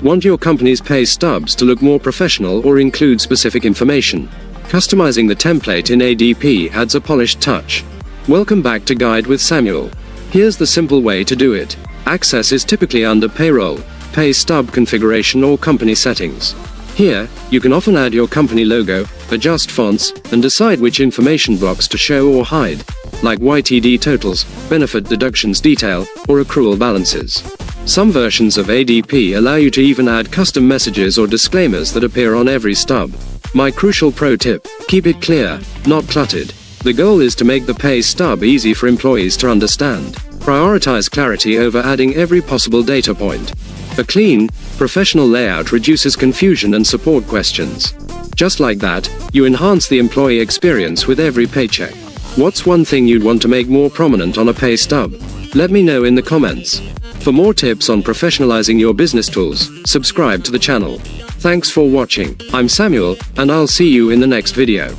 Want your company's pay stubs to look more professional or include specific information? Customizing the template in ADP adds a polished touch. Welcome back to Guide with Samuel. Here's the simple way to do it. Access is typically under Payroll, Pay Stub Configuration or Company Settings. Here, you can often add your company logo, adjust fonts, and decide which information blocks to show or hide, like YTD totals, benefit deductions detail, or accrual balances. Some versions of ADP allow you to even add custom messages or disclaimers that appear on every stub. My crucial pro tip: keep it clear, not cluttered. The goal is to make the pay stub easy for employees to understand. Prioritize clarity over adding every possible data point. A clean, professional layout reduces confusion and support questions. Just like that, you enhance the employee experience with every paycheck. What's one thing you'd want to make more prominent on a pay stub? Let me know in the comments. For more tips on professionalizing your business tools, subscribe to the channel. Thanks for watching. I'm Samuel, and I'll see you in the next video.